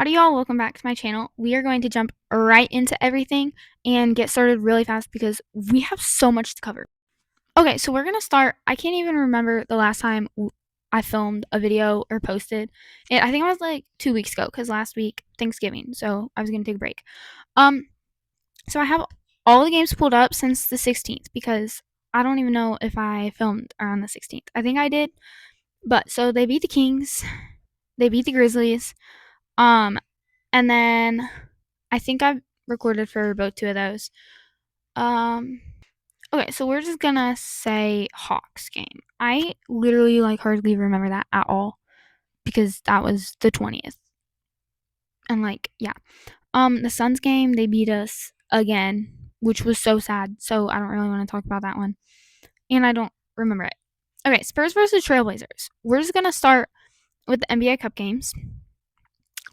Howdy y'all, welcome back to my channel. We are going to jump right into everything and get started really fast because we have so much to cover. Okay, so we're going to start. I can't even remember the last time I filmed a video or posted it. I think it was like 2 weeks ago because last week, Thanksgiving, so I was going to take a break. So I have all the games pulled up since the 16th because I don't even know if I filmed around the 16th. I think I did, but so they beat the Kings, they beat the Grizzlies, and then I think I've recorded for both two of those. Okay, so we're just gonna say Hawks game. I literally hardly remember that at all because that was the 20th. And yeah. The Suns game, they beat us again, which was so sad. So I don't really want to talk about that one. And I don't remember it. Okay, Spurs versus Trailblazers. We're just gonna start with the NBA Cup games.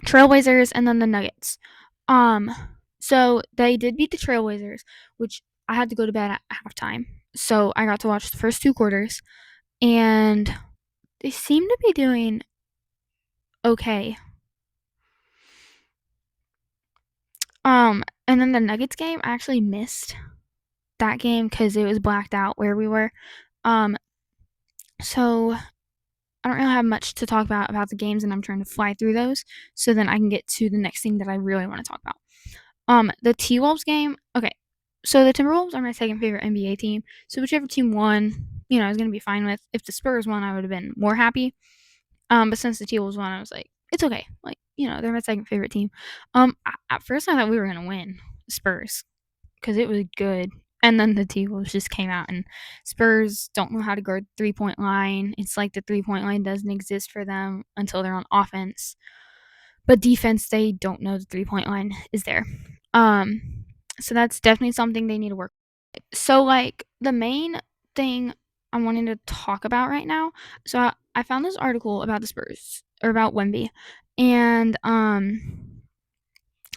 Trailblazers and then the Nuggets. So they did beat the Trailblazers, which I had to go to bed at halftime. So I got to watch the first 2 quarters, and they seem to be doing okay. And then the Nuggets game, I actually missed that game because it was blacked out where we were. So I don't really have much to talk about the games, and I'm trying to fly through those so then I can get to the next thing that I really want to talk about. The T-Wolves game, okay. So the Timberwolves are my second favorite NBA team. So whichever team won, I was gonna be fine with. If the Spurs won, I would have been more happy. But since the T-Wolves won, I was like, it's okay. They're my second favorite team. At first I thought we were gonna win the Spurs because it was good. And then the T-Wolves just came out, and Spurs don't know how to guard the 3-point line. It's like the 3-point line doesn't exist for them until they're on offense. But defense, they don't know the 3-point line is there. So that's definitely something they need to work. So the main thing I'm wanting to talk about right now. So I found this article about the Spurs or about Wemby, and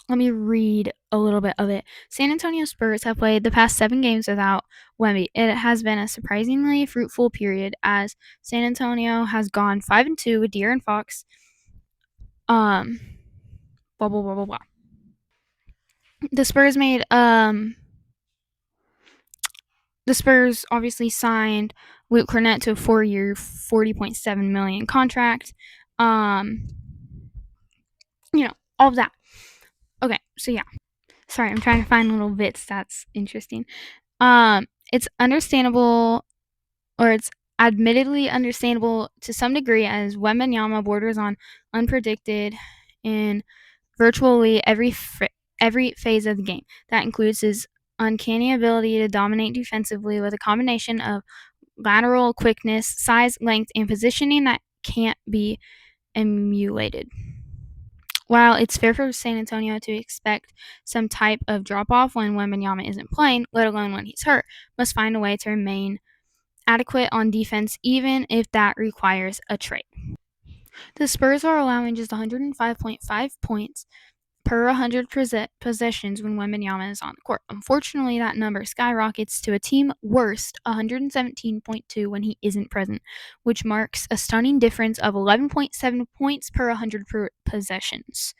let me read a little bit of it. San Antonio Spurs have played the past 7 games without Wemby. It has been a surprisingly fruitful period as San Antonio has gone 5-2 with De'Aaron Fox. Blah blah blah blah blah. The Spurs obviously signed Luke Cornett to a 4-year, $40.7 million contract. All of that. Okay, so yeah. Sorry, I'm trying to find little bits that's interesting. It's understandable, or it's admittedly understandable to some degree, as Wembanyama borders on unpredicted in virtually every phase of the game. That includes his uncanny ability to dominate defensively with a combination of lateral quickness, size, length, and positioning that can't be emulated. While it's fair for San Antonio to expect some type of drop-off when Wembanyama isn't playing, let alone when he's hurt, must find a way to remain adequate on defense, even if that requires a trade. The Spurs are allowing just 105.5 points per 100 possessions when Wembanyama is on the court. Unfortunately, that number skyrockets to a team worst 117.2 when he isn't present, which marks a stunning difference of 11.7 points per 100 possessions.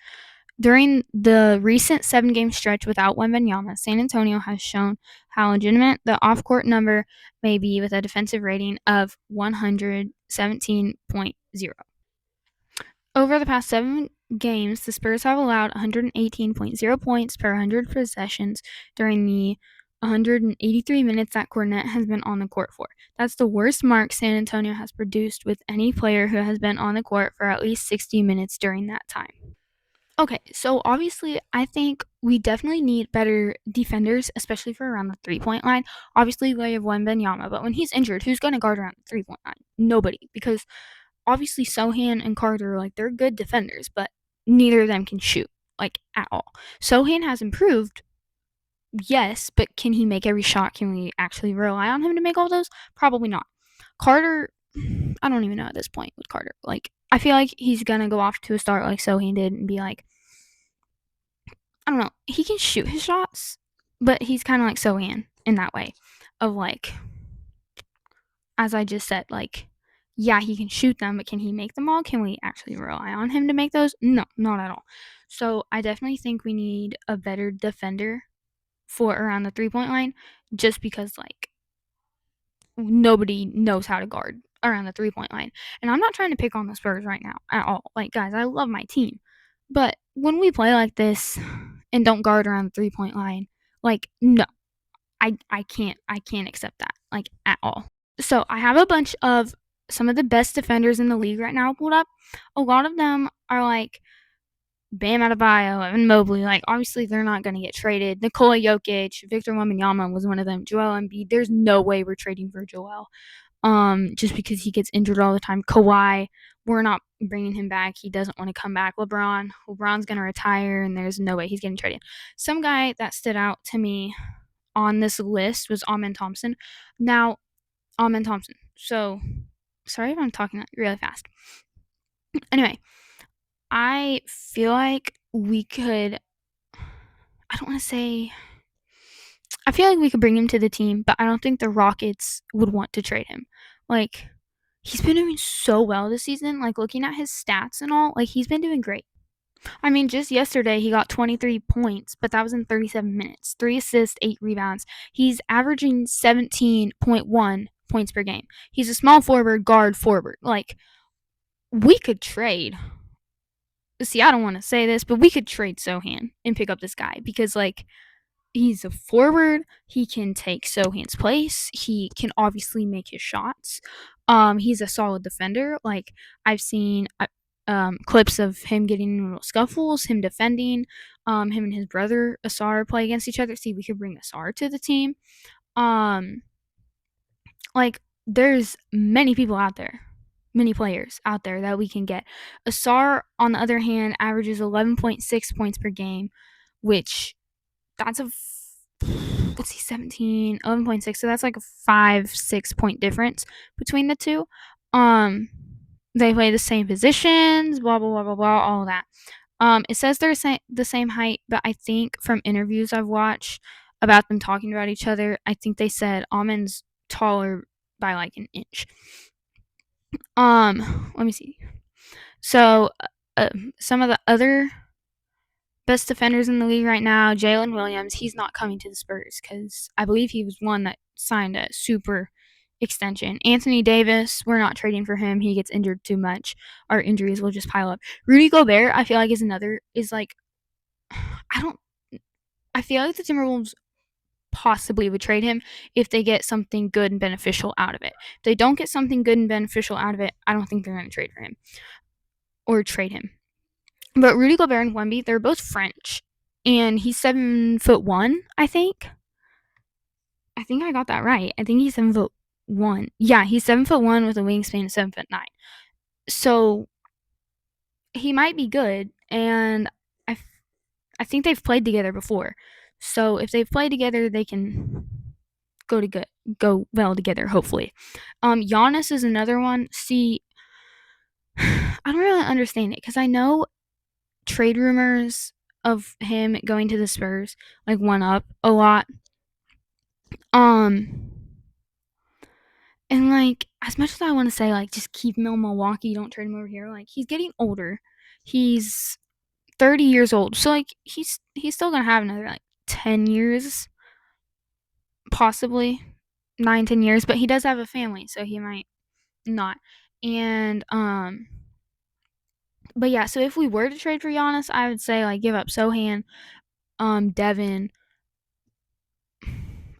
During the recent 7-game stretch without Wembanyama, San Antonio has shown how legitimate the off-court number may be with a defensive rating of 117.0. Over the past 7 games, the Spurs have allowed 118.0 points per 100 possessions during the 183 minutes that Cornett has been on the court for. That's the worst mark San Antonio has produced with any player who has been on the court for at least 60 minutes during that time. Okay, so obviously I think we definitely need better defenders, especially for around the 3-point line. Obviously we have Wembanyama, but when he's injured, who's going to guard around the 3-point line? Nobody, because obviously Sohan and Carter, they're good defenders, but neither of them can shoot, at all. Sohan has improved, yes, but can he make every shot? Can we actually rely on him to make all those? Probably not. Carter, I don't even know at this point with Carter. I feel like he's gonna go off to a start like Sohan did and be like, I don't know, he can shoot his shots, but he's kind of like Sohan in that way of as I just said, Yeah, he can shoot them, but can he make them all? Can we actually rely on him to make those? No, not at all. So I definitely think we need a better defender for around the 3-point line, just because like nobody knows how to guard around the 3-point line. And I'm not trying to pick on the Spurs right now at all. Like, guys, I love my team. But when we play like this and don't guard around the 3-point line, like, no, I can't accept that, like, at all. So I have a bunch of some of the best defenders in the league right now pulled up. A lot of them are like Bam Adebayo, Evan Mobley. Like, obviously, they're not going to get traded. Nikola Jokic, Victor Wembanyama was one of them. Joel Embiid. There's no way we're trading for Joel. Just because he gets injured all the time. Kawhi, we're not bringing him back. He doesn't want to come back. LeBron's going to retire, and there's no way he's getting traded. Some guy that stood out to me on this list was Amen Thompson. Now, Amen Thompson. So, sorry if I'm talking really fast. Anyway, I feel like we could. I don't want to say. I feel like we could bring him to the team, but I don't think the Rockets would want to trade him. Like, he's been doing so well this season. Like, looking at his stats and all, like, he's been doing great. I mean, just yesterday he got 23 points, but that was in 37 minutes. 3 assists, 8 rebounds. He's averaging 17.1 points per game. He's a small forward, guard forward. Like, we could trade. See, I don't want to say this, but we could trade Sohan and pick up this guy because, like, he's a forward. He can take Sohan's place. He can obviously make his shots. He's a solid defender. Like, I've seen clips of him getting in little scuffles, him defending. Him and his brother Asar play against each other. See, we could bring Asar to the team. Like, there's many people out there, many players out there that we can get. Asar, on the other hand, averages 11.6 points per game, which that's a let's see, 17, 11.6. So that's like a 5-6 point difference between the two. They play the same positions, blah blah blah blah blah, all that. It says they're the same height, but I think from interviews I've watched about them talking about each other, I think they said Amen's taller by like an inch. Let me see. So, some of the other best defenders in the league right now, Jalen Williams, he's not coming to the Spurs because I believe he was one that signed a super extension. Anthony Davis, we're not trading for him. He gets injured too much. Our injuries will just pile up. Rudy Gobert, I feel like I feel like the Timberwolves possibly would trade him if they get something good and beneficial out of it. If they don't get something good and beneficial out of it, I don't think they're going to trade for him or trade him. But Rudy Gobert and Wemby, they're both French, and he's 7'1", I think. I think I got that right. I think he's 7'1". Yeah, he's 7'1" with a wingspan of 7'9". So he might be good, and I think they've played together before. So if they've played together, they can go well together. Hopefully, Giannis is another one. See, I don't really understand it because I know trade rumors of him going to the Spurs like went up a lot. Um and like as much as I want to say like just keep him in Milwaukee, don't trade him over here, like he's getting older. He's 30 years old. So like he's still going to have another like 10 years possibly. 9-10 years, but he does have a family, so he might not. And but yeah, so if we were to trade for Giannis, I would say like give up Sohan, Devin.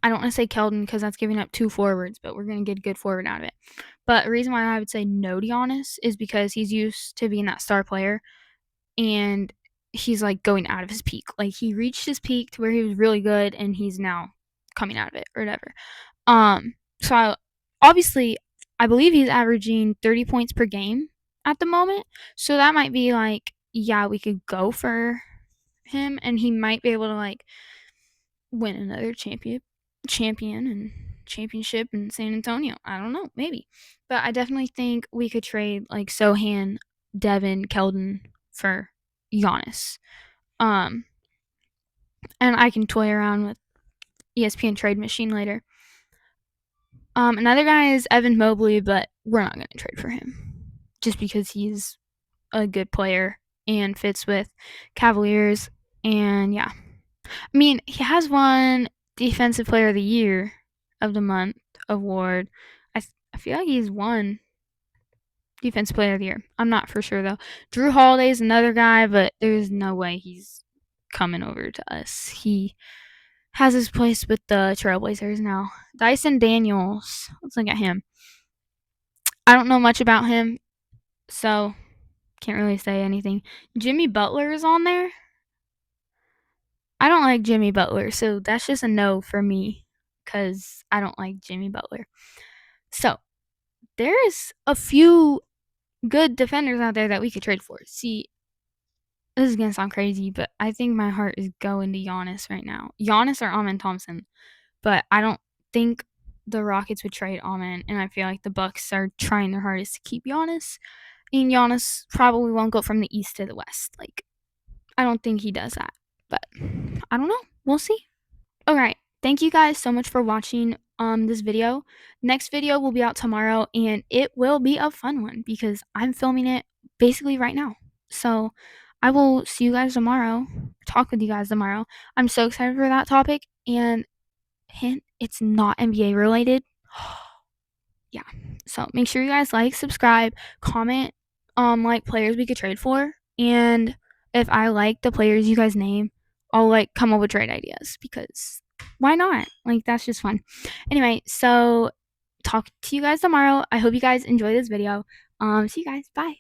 I don't want to say Keldon because that's giving up 2 forwards, but we're going to get a good forward out of it. But the reason why I would say no to Giannis is because he's used to being that star player, and he's like going out of his peak. Like he reached his peak to where he was really good, and he's now coming out of it or whatever. Obviously, I believe he's averaging 30 points per game at the moment. So that might be like, yeah, we could go for him, and he might be able to like win another champion and championship in San Antonio. I don't know, maybe. But I definitely think we could trade like Sohan, Devin, Keldon for Giannis. And I can toy around with ESPN Trade Machine later. Another guy is Evan Mobley, but we're not going to trade for him just because he's a good player and fits with Cavaliers. And yeah, I mean, he has won Defensive Player of the Year of the Month award. I feel like he's won Defensive Player of the Year. I'm not for sure though. Drew Holiday's another guy, but there's no way he's coming over to us. He has his place with the Trailblazers now. Dyson Daniels. Let's look at him. I don't know much about him, so can't really say anything. Jimmy Butler is on there. I don't like Jimmy Butler, so that's just a no for me because I don't like Jimmy Butler. So there's a few good defenders out there that we could trade for. See, this is gonna sound crazy, but I think my heart is going to Giannis right now. Giannis or Amen Thompson, but I don't think the Rockets would trade Amen, and I feel like the Bucks are trying their hardest to keep Giannis, and Giannis probably won't go from the East to the West. Like, I don't think he does that, but I don't know. We'll see. All right. Thank you guys so much for watching this video. Next video will be out tomorrow, and it will be a fun one because I'm filming it basically right now. So I will see you guys tomorrow, talk with you guys tomorrow. I'm so excited for that topic, and hint, it's not NBA related. Yeah. So make sure you guys like, subscribe, comment like players we could trade for, and if I like the players you guys name, I'll like come up with trade ideas because why not? Like, that's just fun. Anyway, so talk to you guys tomorrow. I hope you guys enjoy this video. See you guys. Bye.